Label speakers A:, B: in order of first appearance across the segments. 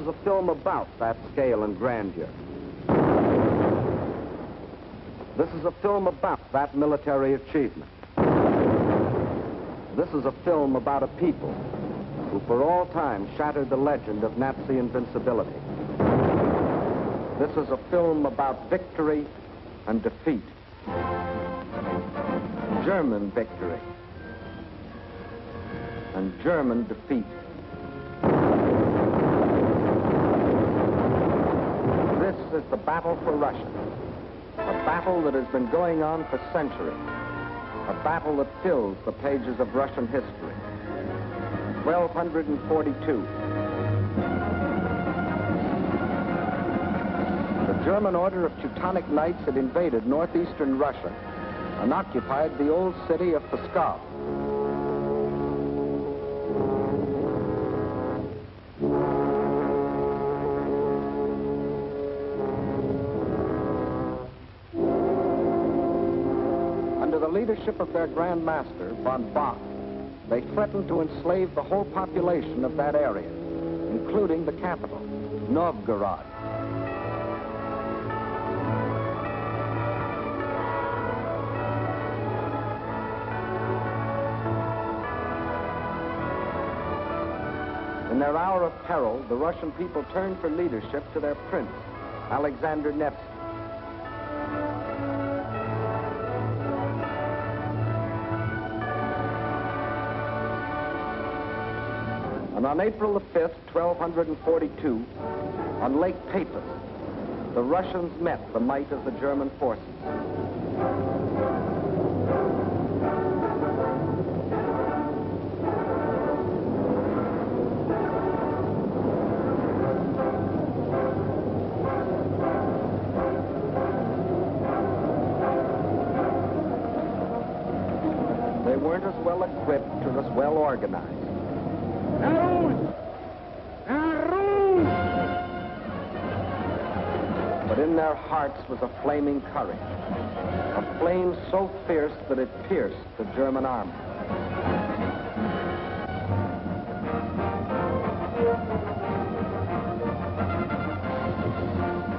A: is a film about that scale and grandeur. This is a film about that military achievement. This is a film about a people who for all time shattered the legend of Nazi invincibility. This is a film about victory and defeat. German victory and German defeat. This is the battle for Russia, a battle that has been going on for centuries, a battle that fills the pages of Russian history. 1242. The German Order of Teutonic Knights had invaded northeastern Russia and occupied the old city of Pskov. Under the leadership of their Grand Master, von Bock, they threatened to enslave the whole population of that area, including the capital, Novgorod. In their hour of peril, the Russian people turned for leadership to their prince, Alexander Nevsky. And on April the 5th, 1242, on Lake Peipus, the Russians met the might of the German forces. They weren't as well equipped or as well organized. But in their hearts was a flaming courage, a flame so fierce that it pierced the German army.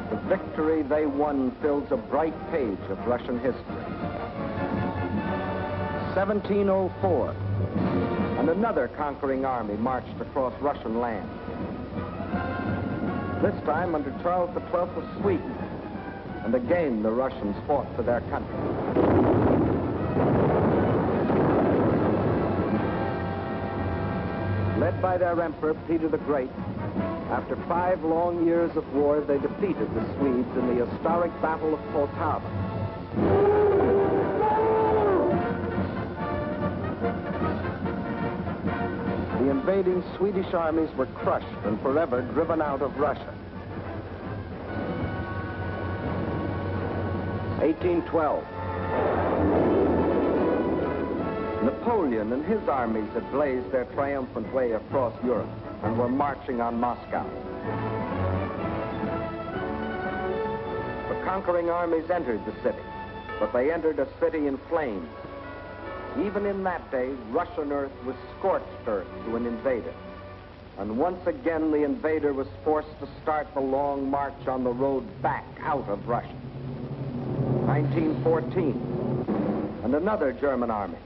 A: The victory they won fills a bright page of Russian history. 1704, and another conquering army marched across Russian land. This time under Charles XII of Sweden, and again the Russians fought for their country. Led by their emperor, Peter the Great, after 5 long years of war, they defeated the Swedes in the historic Battle of Poltava. The invading Swedish armies were crushed and forever driven out of Russia. 1812. Napoleon and his armies had blazed their triumphant way across Europe and were marching on Moscow. The conquering armies entered the city, but they entered a city in flames. Even in that day, Russian earth was scorched earth to an invader. And once again, the invader was forced to start the long march on the road back out of Russia. 1914, and another German army,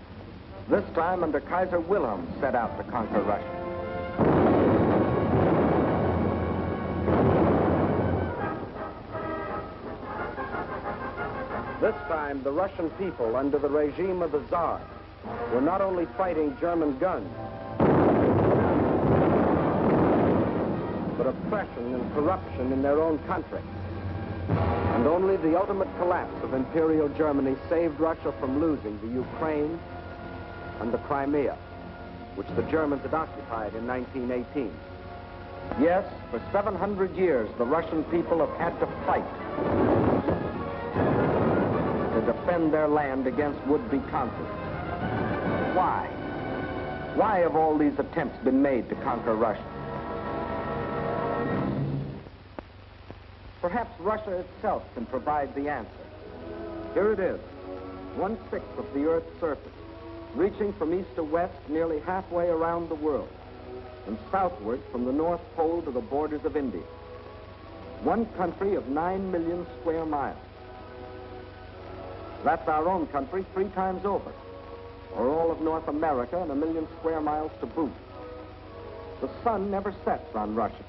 A: this time under Kaiser Wilhelm, set out to conquer Russia. This time, the Russian people, under the regime of the Tsar, were not only fighting German guns, but oppression and corruption in their own country. And only the ultimate collapse of Imperial Germany saved Russia from losing the Ukraine and the Crimea, which the Germans had occupied in 1918. Yes, for 700 years, the Russian people have had to fight to defend their land against would-be conquerors. Why? Why have all these attempts been made to conquer Russia? Perhaps Russia itself can provide the answer. Here it is, 1/6 of the Earth's surface, reaching from east to west nearly halfway around the world. and southward from the North Pole to the borders of India. One country of 9 million square miles. That's our own country 3 times over, or all of North America and 1 million square miles to boot. The sun never sets on Russia.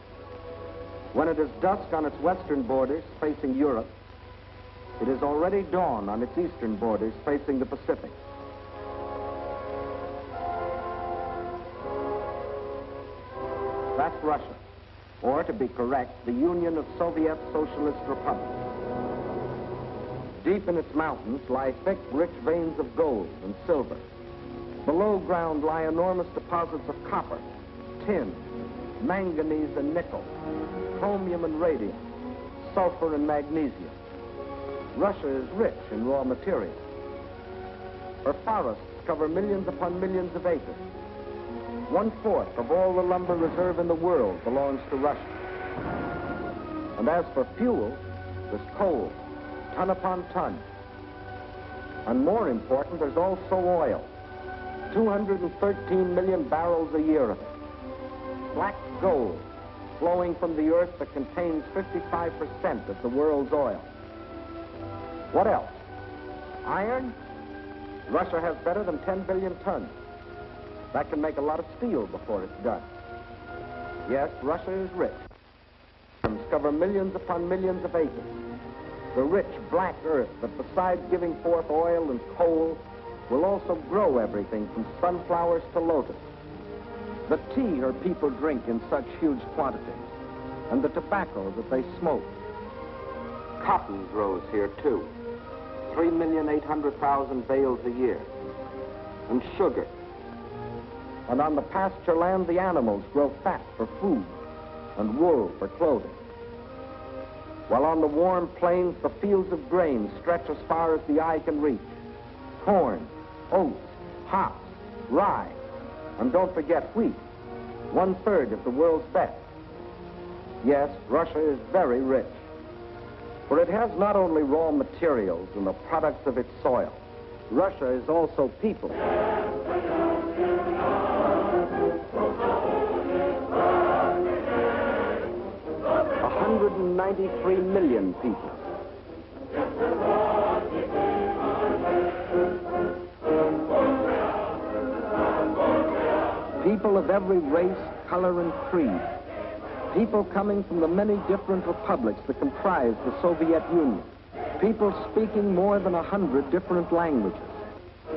A: When it is dusk on its western borders facing Europe, it is already dawn on its eastern borders facing the Pacific. That's Russia, or to be correct, the Union of Soviet Socialist Republics. Deep in its mountains lie thick, rich veins of gold and silver. Below ground lie enormous deposits of copper, tin, manganese and nickel, chromium and radium, sulfur and magnesium. Russia is rich in raw materials. Her forests cover millions upon millions of acres. 1/4 of all the lumber reserve in the world belongs to Russia. And as for fuel, there's coal, ton upon ton. And more important, there's also oil. 213 million barrels a year of it. Black gold flowing from the earth that contains 55% of the world's oil. What else? Iron? Russia has better than 10 billion tons. That can make a lot of steel before it's done. Yes, Russia is rich. Farms cover millions upon millions of acres. The rich black earth that besides giving forth oil and coal will also grow everything from sunflowers to lotus. The tea her people drink in such huge quantities, and the tobacco that they smoke. Cotton grows here too, 3,800,000 bales a year, and sugar. And on the pasture land, the animals grow fat for food and wool for clothing. While on the warm plains, the fields of grain stretch as far as the eye can reach. Corn, oats, hops, rye, and don't forget wheat, 1/3 of the world's best. Yes, Russia is very rich, for it has not only raw materials and the products of its soil. Russia is also people. 193 million people. People of every race, color, and creed. People coming from the many different republics that comprise the Soviet Union. People speaking more than 100 different languages,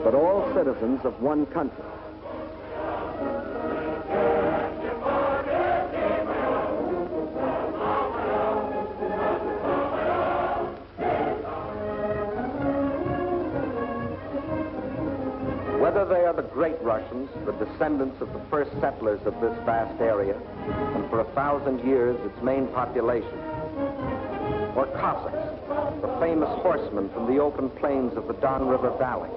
A: but all citizens of one country. Whether they are the great Russians, the descendants of the first settlers of this vast area, and for 1,000 years its main population, or Cossacks, the famous horsemen from the open plains of the Don River Valley.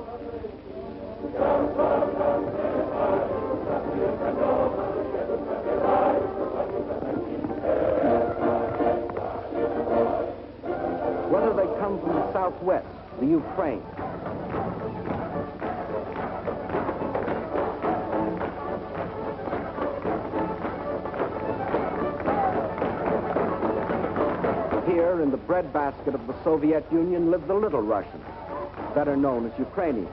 A: Whether they come from the southwest, the Ukraine, here in the breadbasket of the Soviet Union live the Little Russians, better known as Ukrainians,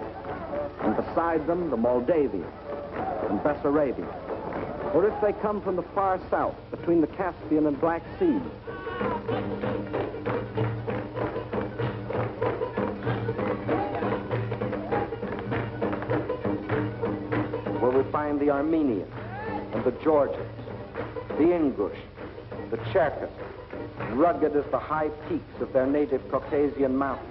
A: and beside them the Moldavians and Bessarabians. Or if they come from the far south, between the Caspian and Black Seas, where we find the Armenians and the Georgians, the Ingush, the Cherkess, rugged as the high peaks of their native Caucasian mountains.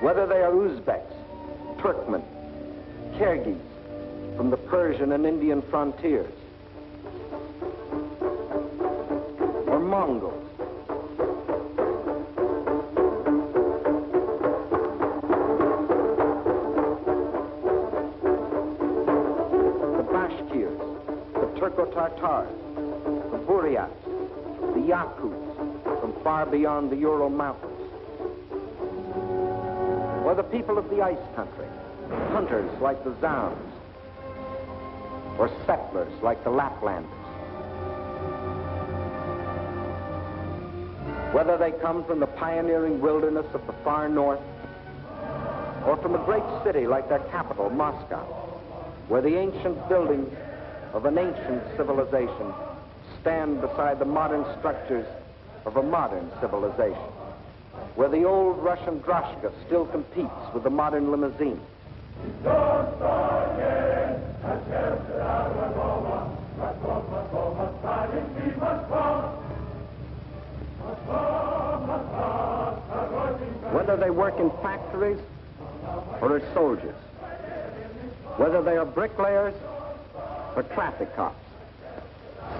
A: Whether they are Uzbeks, Turkmen, Kyrgyz, from the Persian and Indian frontiers, or Mongols, Turco-Tartars, the Buryats, the Yakuts from far beyond the Ural Mountains, or the people of the ice country, hunters like the Zambs, or settlers like the Laplanders. Whether they come from the pioneering wilderness of the far north, or from a great city like their capital, Moscow, where the ancient buildings of an ancient civilization stand beside the modern structures of a modern civilization, where the old Russian droshka still competes with the modern limousine. Whether they work in factories or as soldiers, whether they are bricklayers or traffic cops,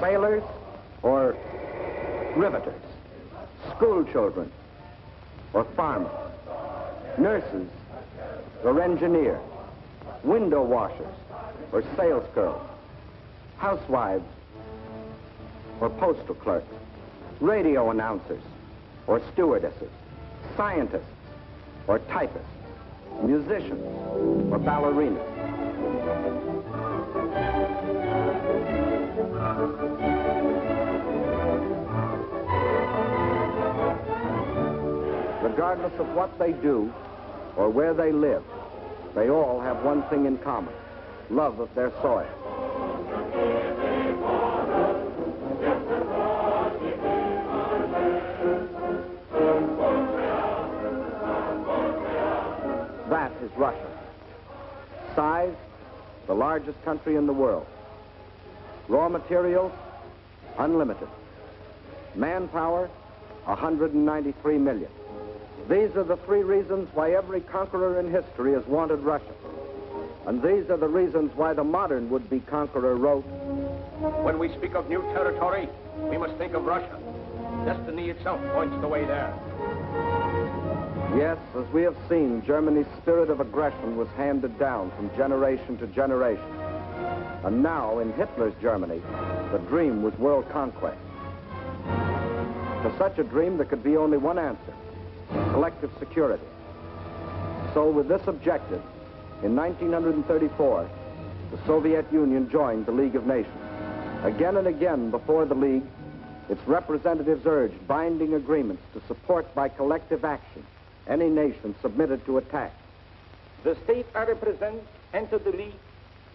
A: sailors or riveters, school children or farmers, nurses or engineers, window washers or sales girls, housewives or postal clerks, radio announcers or stewardesses, scientists or typists, musicians or ballerinas. Regardless of what they do or where they live, they all have one thing in common: love of their soil. That is Russia. Size, the largest country in the world. Raw materials, unlimited. Manpower, 193 million. These are the three reasons why every conqueror in history has wanted Russia. And these are the reasons why the modern would-be conqueror wrote,
B: "When we speak of new territory, we must think of Russia. Destiny itself points the way there."
A: Yes, as we have seen, Germany's spirit of aggression was handed down from generation to generation. And now, in Hitler's Germany, the dream was world conquest. To such a dream, there could be only one answer: collective security. So with this objective, in 1934, the Soviet Union joined the League of Nations. Again and again before the League, its representatives urged binding agreements to support by collective action any nation submitted to attack.
B: The states I represent entered the League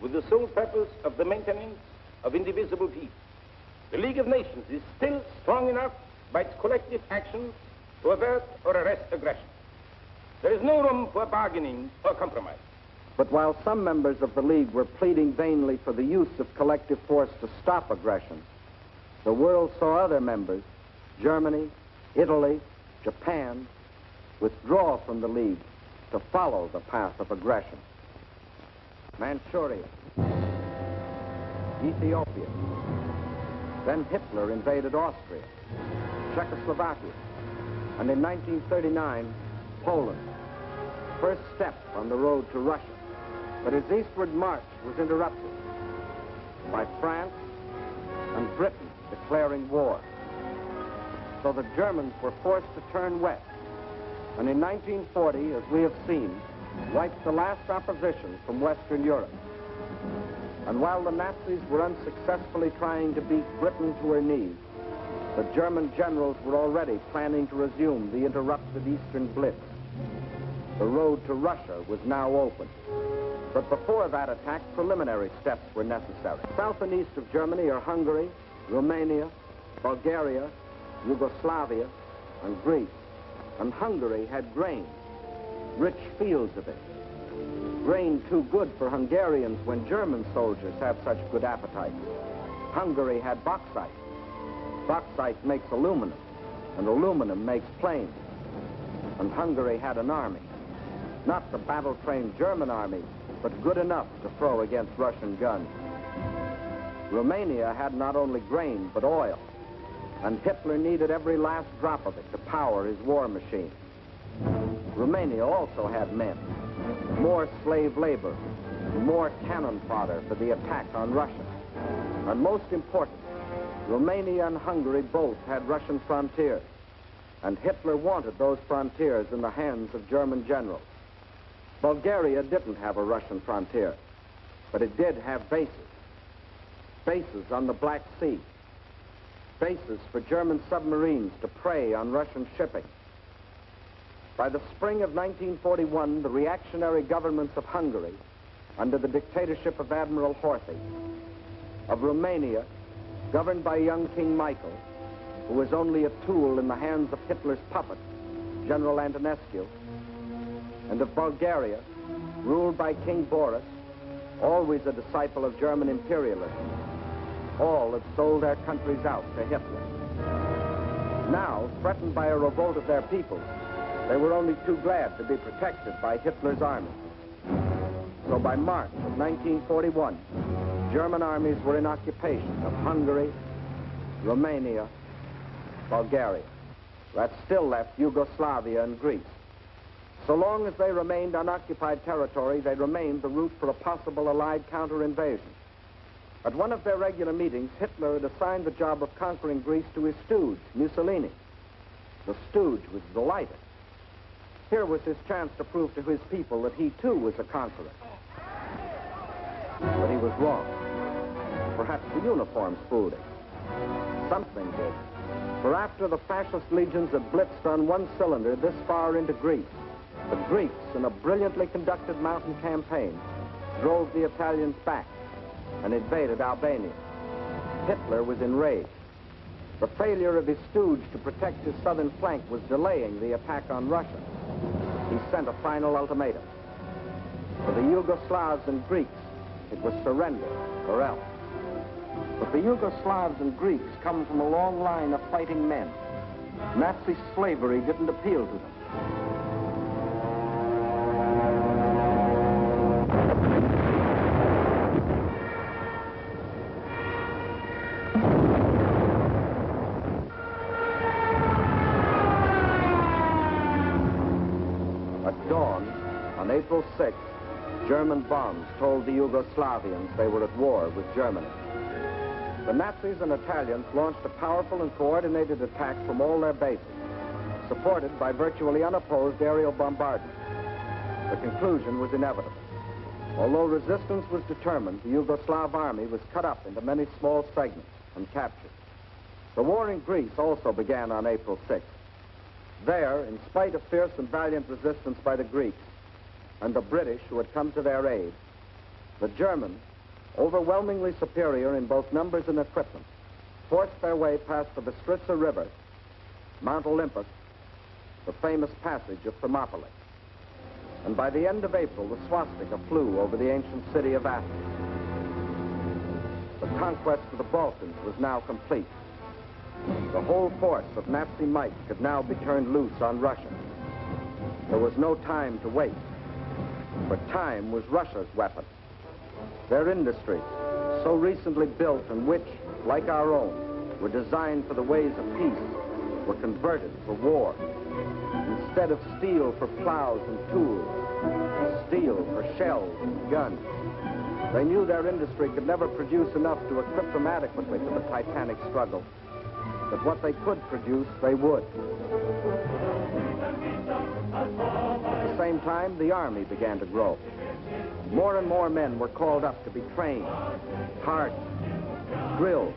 B: with the sole purpose of the maintenance of indivisible peace. The League of Nations is still strong enough by its collective actions to avert or arrest aggression. There is no room for bargaining or compromise.
A: But while some members of the League were pleading vainly for the use of collective force to stop aggression, the world saw other members, Germany, Italy, Japan, withdraw from the League to follow the path of aggression. Manchuria, Ethiopia, then Hitler invaded Austria, Czechoslovakia, and in 1939, Poland, first step on the road to Russia. But his eastward march was interrupted by France and Britain declaring war. So the Germans were forced to turn west, and in 1940, as we have seen, wiped the last opposition from Western Europe. And while the Nazis were unsuccessfully trying to beat Britain to her knees, the German generals were already planning to resume the interrupted Eastern Blitz. The road to Russia was now open. But before that attack, preliminary steps were necessary. South and east of Germany are Hungary, Romania, Bulgaria, Yugoslavia, and Greece. And Hungary had grain, rich fields of it. Grain too good for Hungarians when German soldiers have such good appetites. Hungary had bauxite. Bauxite makes aluminum, and aluminum makes planes. And Hungary had an army. Not the battle-trained German army, but good enough to throw against Russian guns. Romania had not only grain, but oil. And Hitler needed every last drop of it to power his war machine. Romania also had men, more slave labor, more cannon fodder for the attack on Russia. And most important, Romania and Hungary both had Russian frontiers, and Hitler wanted those frontiers in the hands of German generals. Bulgaria didn't have a Russian frontier, but it did have bases. Bases on the Black Sea. Bases for German submarines to prey on Russian shipping. By the spring of 1941, the reactionary governments of Hungary, under the dictatorship of Admiral Horthy, of Romania, governed by young King Michael, who was only a tool in the hands of Hitler's puppet, General Antonescu, and of Bulgaria, ruled by King Boris, always a disciple of German imperialism. All had sold their countries out to Hitler. Now, threatened by a revolt of their peoples, they were only too glad to be protected by Hitler's army. So by March of 1941, German armies were in occupation of Hungary, Romania, Bulgaria. That still left Yugoslavia and Greece. So long as they remained unoccupied territory, they remained the route for a possible Allied counter-invasion. At one of their regular meetings, Hitler had assigned the job of conquering Greece to his stooge, Mussolini. The stooge was delighted. Here was his chance to prove to his people that he too was a conqueror. But he was wrong. Perhaps the uniforms fooled him. Something did. For after the fascist legions had blitzed on one cylinder this far into Greece, the Greeks, in a brilliantly conducted mountain campaign, drove the Italians back and invaded Albania. Hitler was enraged. The failure of his stooge to protect his southern flank was delaying the attack on Russia. He sent a final ultimatum. For the Yugoslavs and Greeks, it was surrender or else. But the Yugoslavs and Greeks come from a long line of fighting men. Nazi slavery didn't appeal to them. At dawn, on April 6th, German bombs told the Yugoslavians they were at war with Germany. The Nazis and Italians launched a powerful and coordinated attack from all their bases, supported by virtually unopposed aerial bombardment. The conclusion was inevitable. Although resistance was determined, the Yugoslav army was cut up into many small segments and captured. The war in Greece also began on April 6th. There, in spite of fierce and valiant resistance by the Greeks and the British who had come to their aid, the Germans, overwhelmingly superior in both numbers and equipment, forced their way past the Bistritsa River, Mount Olympus, the famous passage of Thermopylae. And by the end of April, the swastika flew over the ancient city of Athens. The conquest of the Balkans was now complete. The whole force of Nazi might could now be turned loose on Russia. There was no time to waste, for time was Russia's weapon. Their industries, so recently built and which, like our own, were designed for the ways of peace, were converted for war. Instead of steel for plows and tools, steel for shells and guns. They knew their industry could never produce enough to equip them adequately for the titanic struggle. But what they could produce, they would. At the same time, the army began to grow. More and more men were called up to be trained, hardened, drilled,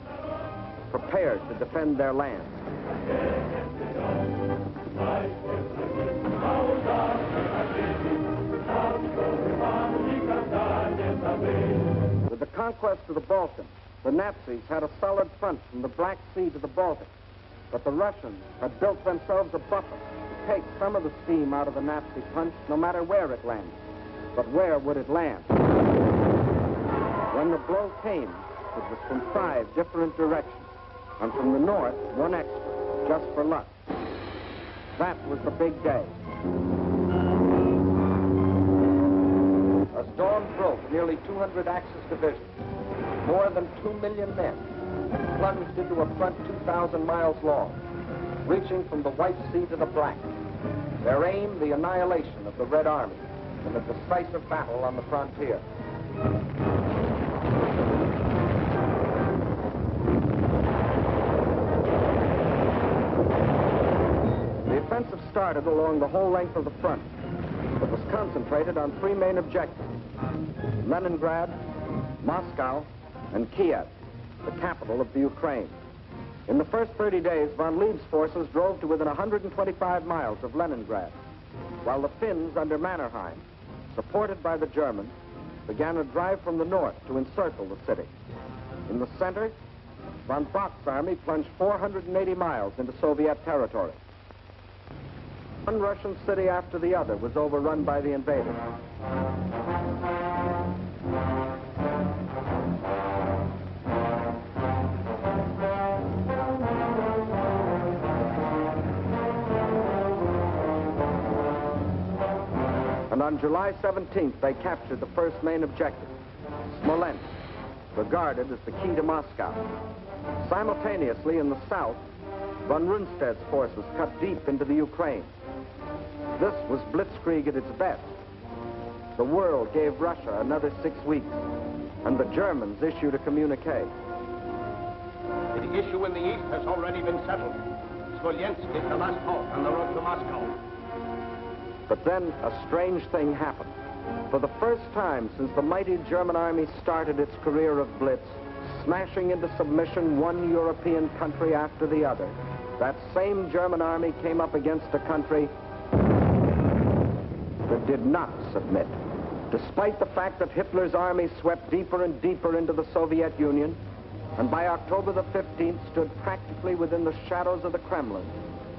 A: prepared to defend their land. With the conquest of the Balkans, the Nazis had a solid front from the Black Sea to the Baltic, but the Russians had built themselves a buffer to take some of the steam out of the Nazi punch, no matter where it landed. But where would it land? When the blow came, it was from 5 different directions, and from the north, one extra, just for luck. That was the big day. As dawn broke, nearly 200 Axis divisions, more than 2 million men, plunged into a front 2,000 miles long, reaching from the White Sea to the Black. Their aim, the annihilation of the Red Army in a decisive battle on the frontier. started along the whole length of the front. It was concentrated on three main objectives: Leningrad, Moscow, and Kiev, the capital of the Ukraine. In the first 30 days, von Lieb's forces drove to within 125 miles of Leningrad, while the Finns under Mannerheim, supported by the Germans, began a drive from the north to encircle the city. In the center, von Bock's army plunged 480 miles into Soviet territory. One Russian city after the other was overrun by the invaders. And on July 17th, they captured the first main objective, Smolensk, regarded as the key to Moscow. Simultaneously, in the south, von Rundstedt's forces cut deep into the Ukraine. This was blitzkrieg at its best. The world gave Russia another 6 weeks, and the Germans issued a communique.
C: The issue in the east has already been settled. Smolensk is the last halt on the road to Moscow.
A: But then a strange thing happened. For the first time since the mighty German army started its career of blitz, smashing into submission one European country after the other, that same German army came up against a country that did not submit. Despite the fact that Hitler's army swept deeper and deeper into the Soviet Union, and by October the 15th stood practically within the shadows of the Kremlin,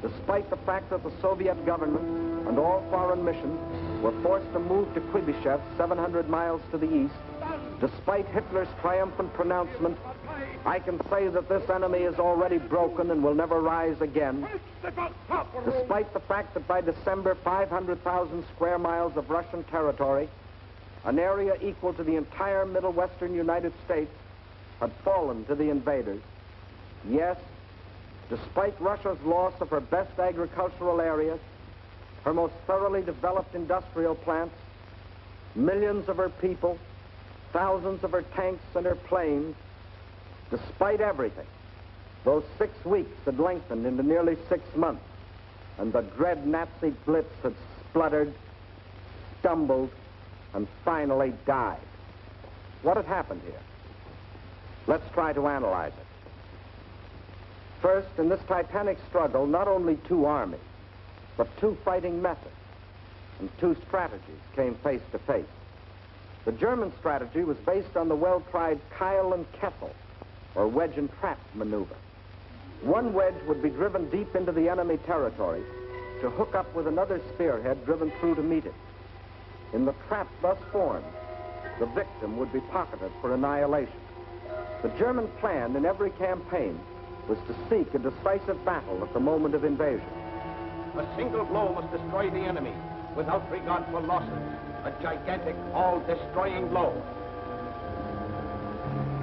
A: despite the fact that the Soviet government and all foreign missions were forced to move to Kuibyshev 700 miles to the east, despite Hitler's triumphant pronouncement, I can say that this enemy is already broken and will never rise again. Despite the fact that by December, 500,000 square miles of Russian territory, an area equal to the entire Middle Western United States, had fallen to the invaders. Yes, despite Russia's loss of her best agricultural areas, her most thoroughly developed industrial plants, millions of her people, thousands of her tanks and her planes, despite everything, those 6 weeks had lengthened into nearly 6 months, and the dread Nazi blitz had spluttered, stumbled, and finally died. What had happened here? Let's try to analyze it. First, in this titanic struggle, not only two armies, but two fighting methods and two strategies came face to face. The German strategy was based on the well-tried Keil and Kessel, or wedge and trap maneuver. One wedge would be driven deep into the enemy territory to hook up with another spearhead driven through to meet it. In the trap thus formed, the victim would be pocketed for annihilation. The German plan in every campaign was to seek a decisive battle at the moment of invasion.
C: A single blow must destroy the enemy without regard for losses. A gigantic, all-destroying blow.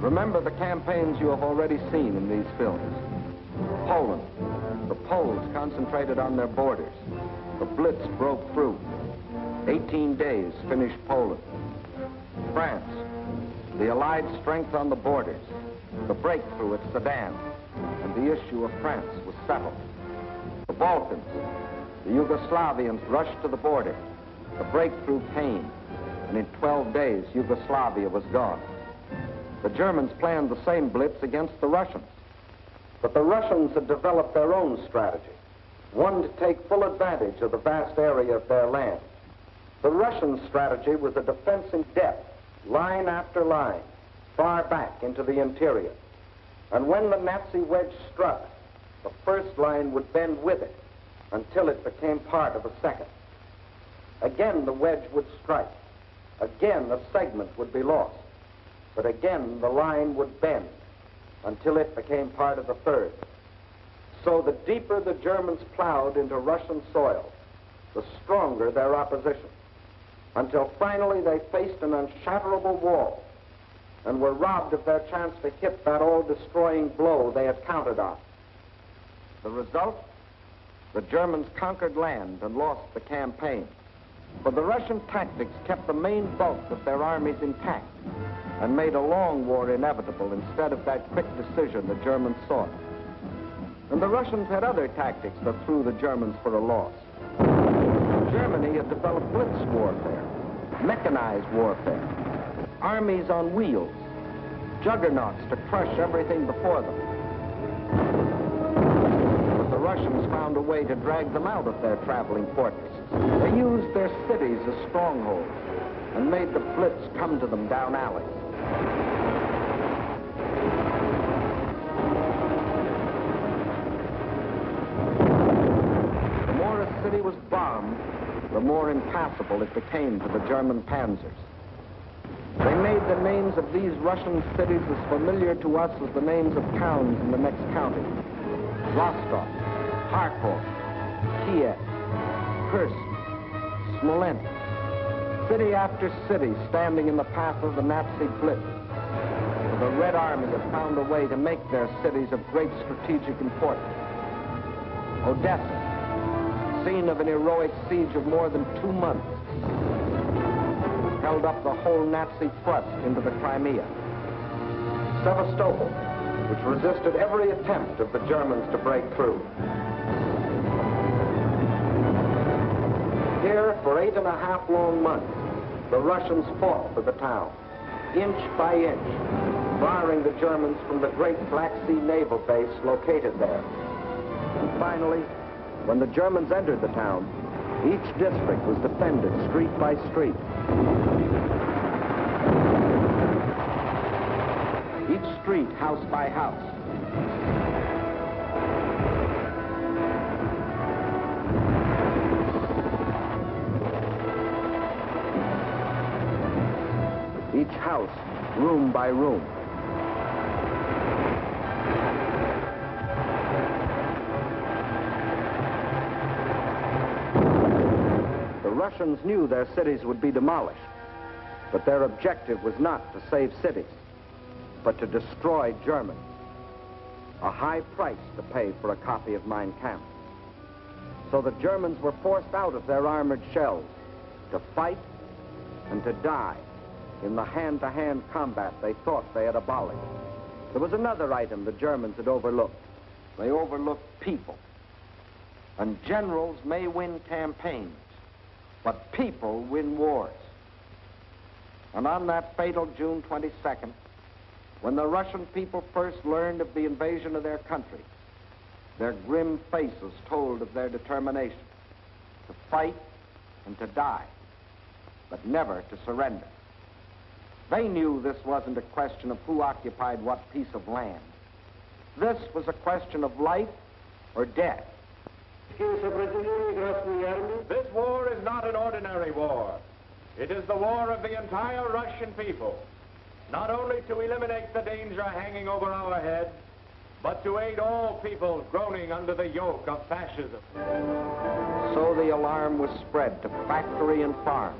A: Remember the campaigns you have already seen in these films. Poland. The Poles concentrated on their borders. The Blitz broke through. 18 days finished Poland. France. The Allied strength on the borders. The breakthrough at Sedan. And the issue of France was settled. The Balkans. The Yugoslavians rushed to the border. The breakthrough came, and in 12 days, Yugoslavia was gone. The Germans planned the same blitz against the Russians. But the Russians had developed their own strategy, one to take full advantage of the vast area of their land. The Russian strategy was a defense in depth, line after line, far back into the interior. And when the Nazi wedge struck, the first line would bend with it until it became part of a second. Again, the wedge would strike. Again, a segment would be lost. But again, the line would bend until it became part of the third. So the deeper the Germans plowed into Russian soil, the stronger their opposition, until finally they faced an unshatterable wall and were robbed of their chance to hit that all-destroying blow they had counted on. The result? The Germans conquered land and lost the campaign. But the Russian tactics kept the main bulk of their armies intact and made a long war inevitable instead of that quick decision the Germans sought. And the Russians had other tactics that threw the Germans for a loss. Germany had developed blitz warfare, mechanized warfare, armies on wheels, juggernauts to crush everything before them. But the Russians found a way to drag them out of their traveling fortresses. They used their cities as strongholds and made the blitz come to them down alleys. The more a city was bombed, the more impassable it became to the German panzers. They made the names of these Russian cities as familiar to us as the names of towns in the next county. Rostov, Kharkov, Kiev, Kursk, Smolensk. City after city standing in the path of the Nazi blitz. The Red Army had found a way to make their cities of great strategic importance. Odessa, scene of an heroic siege of more than 2 months, held up the whole Nazi thrust into the Crimea. Sevastopol, which resisted every attempt of the Germans to break through. Here, for 8.5 long months, the Russians fought for the town, inch by inch, barring the Germans from the great Black Sea naval base located there. And finally, when the Germans entered the town, each district was defended street by street. Each street house by house. Each house, room by room. The Russians knew their cities would be demolished, but their objective was not to save cities, but to destroy Germany. A high price to pay for a copy of Mein Kampf. So the Germans were forced out of their armored shells to fight and to die in the hand-to-hand combat they thought they had abolished. There was another item the Germans had overlooked. They overlooked people. And generals may win campaigns, but people win wars. And on that fatal June 22nd, when the Russian people first learned of the invasion of their country, their grim faces told of their determination to fight and to die, but never to surrender. They knew this wasn't a question of who occupied what piece of land. This was a question of life or death.
C: This war is not an ordinary war. It is the war of the entire Russian people, not only to eliminate the danger hanging over our heads, but to aid all people groaning under the yoke of fascism.
A: So the alarm was spread to factory and farm.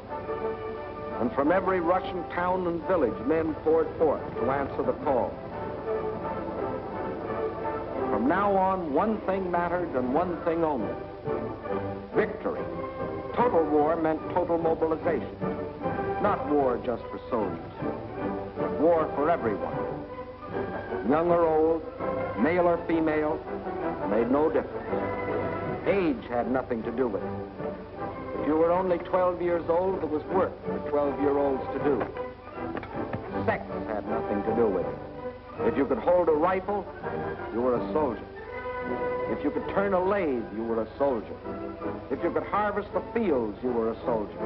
A: And from every Russian town and village, men poured forth to answer the call. From now on, one thing mattered and one thing only: victory. Total war meant total mobilization. Not war just for soldiers, but war for everyone. Young or old, male or female, made no difference. Age had nothing to do with it. If you were only 12 years old, there was work for 12-year-olds to do. Sex had nothing to do with it. If you could hold a rifle, you were a soldier. If you could turn a lathe, you were a soldier. If you could harvest the fields, you were a soldier.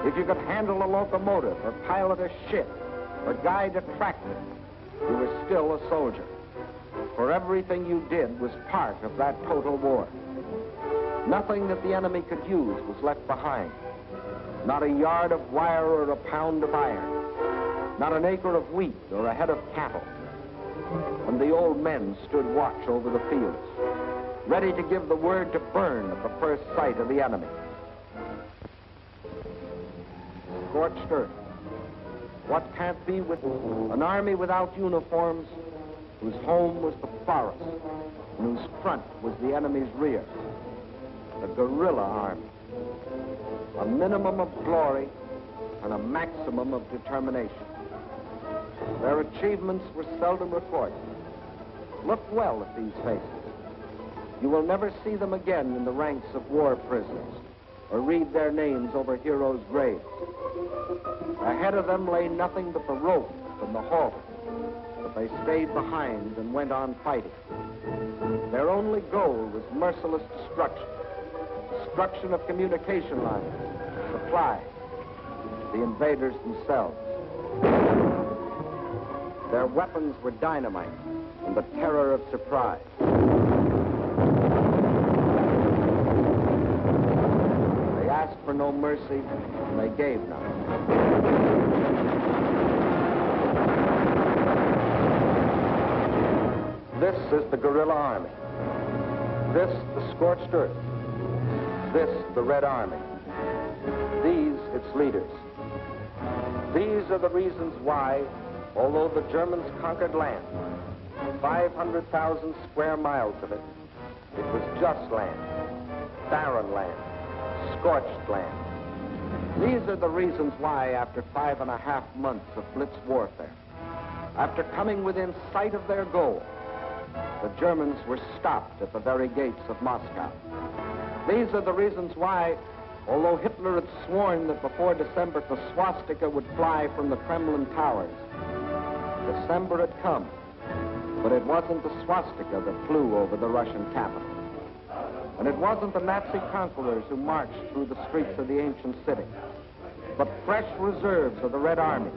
A: If you could handle a locomotive or pilot a ship or guide a tractor, you were still a soldier. For everything you did was part of that total war. Nothing that the enemy could use was left behind. Not a yard of wire or a pound of iron. Not an acre of wheat or a head of cattle. And the old men stood watch over the fields, ready to give the word to burn at the first sight of the enemy. Scorched earth. What can't be with an army without uniforms, whose home was the forest, and whose front was the enemy's rear. A guerrilla army. A minimum of glory and a maximum of determination. Their achievements were seldom recorded. Look well at these faces. You will never see them again in the ranks of war prisoners or read their names over heroes' graves. Ahead of them lay nothing but the rope and the halter, but they stayed behind and went on fighting. Their only goal was merciless destruction. Destruction of communication lines, supplies, the invaders themselves. Their weapons were dynamite and the terror of surprise. They asked for no mercy, and they gave none. This is the guerrilla army. This, the scorched earth. This, the Red Army. These, its leaders. These are the reasons why, although the Germans conquered land, 500,000 square miles of it, it was just land, barren land, scorched land. These are the reasons why, after 5.5 months of blitz warfare, after coming within sight of their goal, the Germans were stopped at the very gates of Moscow. These are the reasons why, although Hitler had sworn that before December the swastika would fly from the Kremlin towers, December had come, but it wasn't the swastika that flew over the Russian capital. And it wasn't the Nazi conquerors who marched through the streets of the ancient city, but fresh reserves of the Red Army.